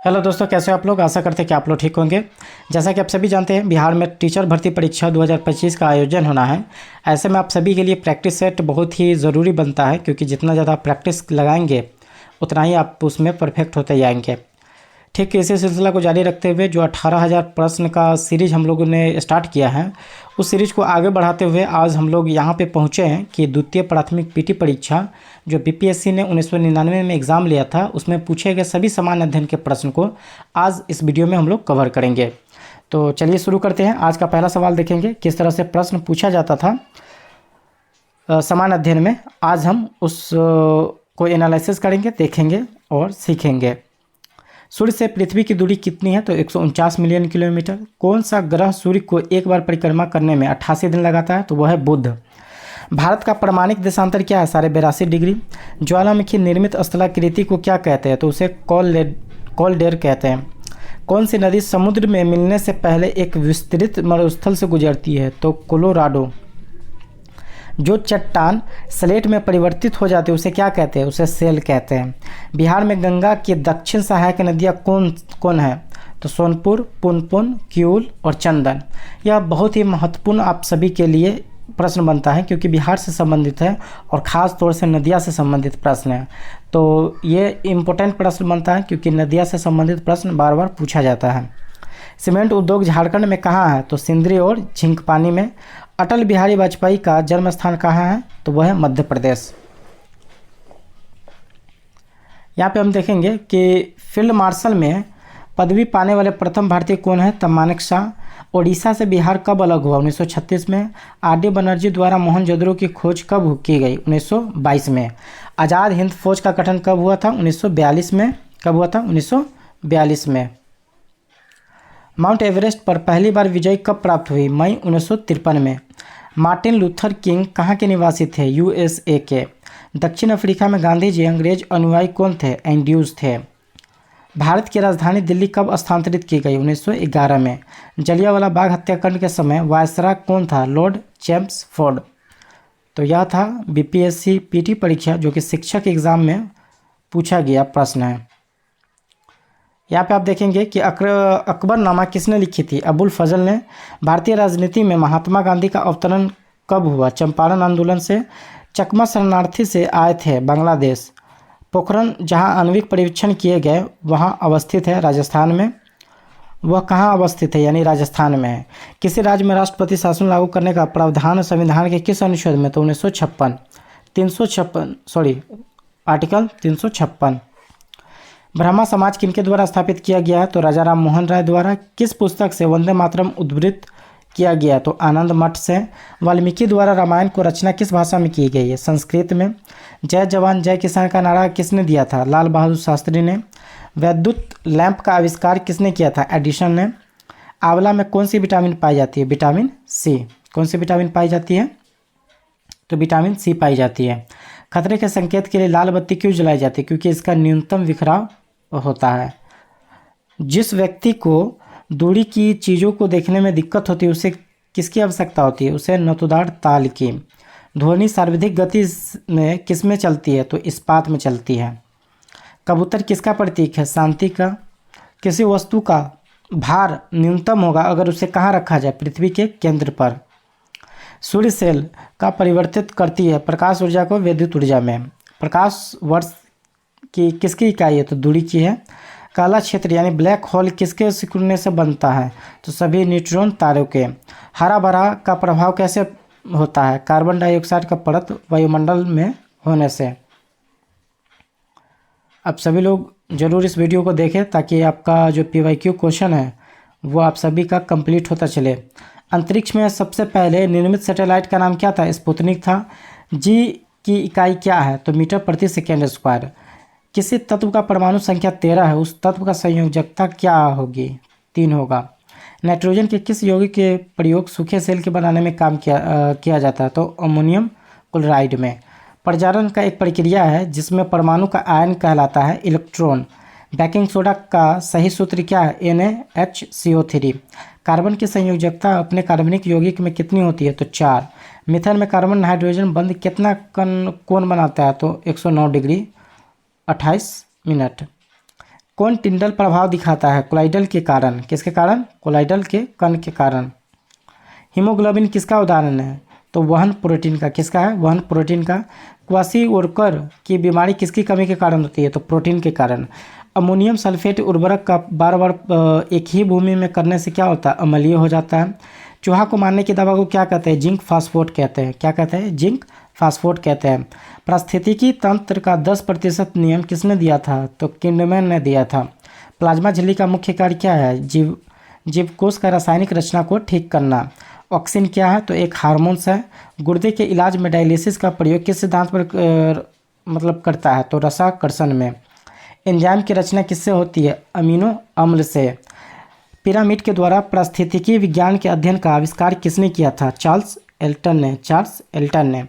Hello दोस्तों, कैसे हो आप लोग। आशा करते हैं कि आप लोग ठीक होंगे। जैसा कि आप सभी जानते हैं, बिहार में टीचर भर्ती परीक्षा 2025 का आयोजन होना है। ऐसे में आप सभी के लिए प्रैक्टिस सेट बहुत ही ज़रूरी बनता है, क्योंकि जितना ज़्यादा प्रैक्टिस लगाएंगे उतना ही आप उसमें परफेक्ट होते जाएंगे। ठीक इसी सिलसिला को जारी रखते हुए जो 18,000 प्रश्न का सीरीज़ हम लोगों ने स्टार्ट किया है, उस सीरीज़ को आगे बढ़ाते हुए आज हम लोग यहाँ पे पहुँचे हैं कि द्वितीय प्राथमिक पीटी परीक्षा जो बीपीएससी ने 1999 में एग्ज़ाम लिया था, उसमें पूछे गए सभी सामान्य अध्ययन के प्रश्न को आज इस वीडियो में हम लोग कवर करेंगे। तो चलिए शुरू करते हैं। आज का पहला सवाल देखेंगे किस तरह से प्रश्न पूछा जाता था सामान्य अध्ययन में। आज हम उस को एनालिसिस करेंगे, देखेंगे और सीखेंगे। सूर्य से पृथ्वी की दूरी कितनी है? तो 149 मिलियन किलोमीटर। कौन सा ग्रह सूर्य को एक बार परिक्रमा करने में 88 दिन लगाता है? तो वह है बुध। भारत का प्रमाणिक देशांतर क्या है? 82.5 डिग्री। ज्वालामुखी निर्मित स्थलाकृति को क्या कहते हैं? तो उसे कॉलडेर कहते हैं। कौन सी नदी समुद्र में मिलने से पहले एक विस्तृत मरुस्थल से गुजरती है? तो कोलोराडो। जो चट्टान स्लेट में परिवर्तित हो जाती है उसे क्या कहते हैं? उसे सेल कहते हैं। बिहार में गंगा की दक्षिण सहायक नदियाँ कौन कौन है? तो सोनपुर, पुनपुन, किऊल और चंदन। यह बहुत ही महत्वपूर्ण आप सभी के लिए प्रश्न बनता है, क्योंकि बिहार से संबंधित है और ख़ास तौर से नदिया से संबंधित प्रश्न है। तो ये इम्पोर्टेंट प्रश्न बनता है, क्योंकि नदिया से संबंधित प्रश्न बार बार पूछा जाता है। सीमेंट उद्योग झारखंड में कहाँ है? तो सिंदरी और झिंकपानी में। अटल बिहारी वाजपेयी का जन्म स्थान कहाँ है? तो वह है मध्य प्रदेश। यहाँ पे हम देखेंगे कि फील्ड मार्शल में पदवी पाने वाले प्रथम भारतीय कौन है? तब मानेकशॉ। ओडिशा से बिहार कब अलग हुआ? 1936 में। आर.डी. बनर्जी द्वारा मोहनजोदड़ो की खोज कब की गई? 1922 में। आज़ाद हिंद फौज का गठन कब हुआ था? 1942 में। कब हुआ था? 1942 में। माउंट एवरेस्ट पर पहली बार विजय कब प्राप्त हुई? मई 1953 में। मार्टिन लूथर किंग कहाँ के निवासी थे? यूएसए के। दक्षिण अफ्रीका में गांधी जी अंग्रेज अनुयायी कौन थे? एंड्रयूज थे। भारत की राजधानी दिल्ली कब स्थानांतरित की गई? 1911 में। जलियांवाला बाग हत्याकांड के समय वायसराय कौन था? Lord Chelmsford. तो यह था बीपीएससी पीटी परीक्षा जो कि शिक्षक एग्जाम में पूछा गया प्रश्न है। यहाँ पे आप देखेंगे कि अकबरनामा किसने लिखी थी? अबुल फजल ने। भारतीय राजनीति में महात्मा गांधी का अवतरण कब हुआ? चंपारण आंदोलन से। चकमा शरणार्थी से आए थे बांग्लादेश। पोखरण जहाँ आणविक परीक्षण किए गए वहाँ अवस्थित है राजस्थान में। वह कहाँ अवस्थित है? यानी राजस्थान में है। किसी राज्य में राष्ट्रपति शासन लागू करने का प्रावधान संविधान के किस अनुच्छेद में? तो 1956 आर्टिकल 356। ब्रह्मा समाज किनके द्वारा स्थापित किया गया है? तो राजा राम मोहन राय द्वारा। किस पुस्तक से वंदे मातरम उद्धृत किया गया? तो आनंद मठ से। वाल्मीकि द्वारा रामायण को रचना किस भाषा में की गई है? संस्कृत में। जय जवान जय किसान का नारा किसने दिया था? लाल बहादुर शास्त्री ने। वैद्युत लैंप का आविष्कार किसने किया था? एडिसन ने। आंवला में कौन सी विटामिन पाई जाती है? Vitamin C. कौन सी विटामिन पाई जाती है? तो विटामिन सी पाई जाती है। खतरे के संकेत के लिए लाल बत्ती क्यों जलाई जाती है? क्योंकि इसका न्यूनतम बिखराव होता है। जिस व्यक्ति को दूरी की चीज़ों को देखने में दिक्कत होती है उसे किसकी आवश्यकता होती है? उसे नतुदार ताल की। ध्वनि सर्वाधिक गति में किस में चलती है? तो इस्पात में चलती है। कबूतर किसका प्रतीक है? शांति का। किसी वस्तु का भार न्यूनतम होगा अगर उसे कहाँ रखा जाए? पृथ्वी के केंद्र पर। सूर्य सेल का परिवर्तित करती है प्रकाश ऊर्जा को विद्युत ऊर्जा में। प्रकाश वर्ष की किसकी इकाई है? तो दूरी की है। काला क्षेत्र यानी ब्लैक होल किसके सिकुड़ने से बनता है? तो सभी न्यूट्रॉन तारों के। हरा भरा का प्रभाव कैसे होता है? कार्बन डाइऑक्साइड का परत वायुमंडल में होने से। अब सभी लोग जरूर इस वीडियो को देखें ताकि आपका जो पीवाईक्यू क्वेश्चन है वो आप सभी का कंप्लीट होता चले। अंतरिक्ष में सबसे पहले निर्मित सैटेलाइट का नाम क्या था? स्पुतनिक था। जी की इकाई क्या है? तो मीटर प्रति सेकेंड स्क्वायर। किसी तत्व का परमाणु संख्या 13 है, उस तत्व का संयोजकता क्या होगी? 3 होगा। नाइट्रोजन के किस यौगिक के प्रयोग सूखे सेल के बनाने में काम किया जाता है? तो अमोनियम क्लोराइड में। प्रजारण का एक प्रक्रिया है जिसमें परमाणु का आयन कहलाता है इलेक्ट्रॉन। बेकिंग सोडा का सही सूत्र क्या है? NaHCO3। कार्बन की संयोजकता अपने कार्बनिक यौगिक में कितनी होती है? तो 4। मिथेन में कार्बन हाइड्रोजन बंध कितना कोण बनाता है? तो 109 डिग्री 28 मिनट। कौन टिंडल प्रभाव दिखाता है? कोलाइडल के कारण। किसके कारण? कोलाइडल के कण के कारण। हीमोग्लोबिन किसका उदाहरण है? तो वहन प्रोटीन का। किसका है? वहन प्रोटीन का। क्वाशीओरकर की बीमारी किसकी कमी के कारण होती है? तो प्रोटीन के कारण। अमोनियम सल्फेट उर्वरक का बार बार एक ही भूमि में करने से क्या होता है? अम्लीय हो जाता है। चूहा को मारने की दवा को क्या कहते हैं? जिंक फास्फोट कहते हैं। क्या कहते हैं? जिंक फास्फोट कहते हैं। पारिस्थितिकी तंत्र का 10% नियम किसने दिया था? तो किंडमैन ने दिया था। प्लाज्मा झिल्ली का मुख्य कार्य क्या है? जीवकोश का रासायनिक रचना को ठीक करना। ऑक्सिन क्या है? तो एक हार्मोन्स है। गुर्दे के इलाज में डायलिसिस का प्रयोग किस सिद्धांत पर मतलब करता है? तो रसाकर्षण में। एंजाइम की रचना किससे होती है? अमीनो अम्ल से। पिरामिड के द्वारा पारिस्थितिकी विज्ञान के अध्ययन का आविष्कार किसने किया था? चार्ल्स एल्टन ने। चार्ल्स एल्टन ने।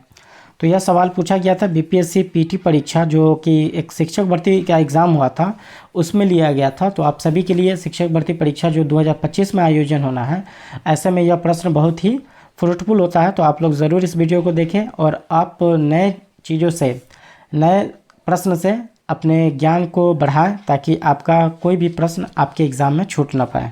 तो यह सवाल पूछा गया था बीपीएससी पीटी परीक्षा, जो कि एक शिक्षक भर्ती का एग्ज़ाम हुआ था, उसमें लिया गया था। तो आप सभी के लिए शिक्षक भर्ती परीक्षा जो 2025 में आयोजन होना है, ऐसे में यह प्रश्न बहुत ही फ्रूटफुल होता है। तो आप लोग ज़रूर इस वीडियो को देखें और आप नए चीज़ों से, नए प्रश्न से अपने ज्ञान को बढ़ाएं, ताकि आपका कोई भी प्रश्न आपके एग्ज़ाम में छूट ना पाए।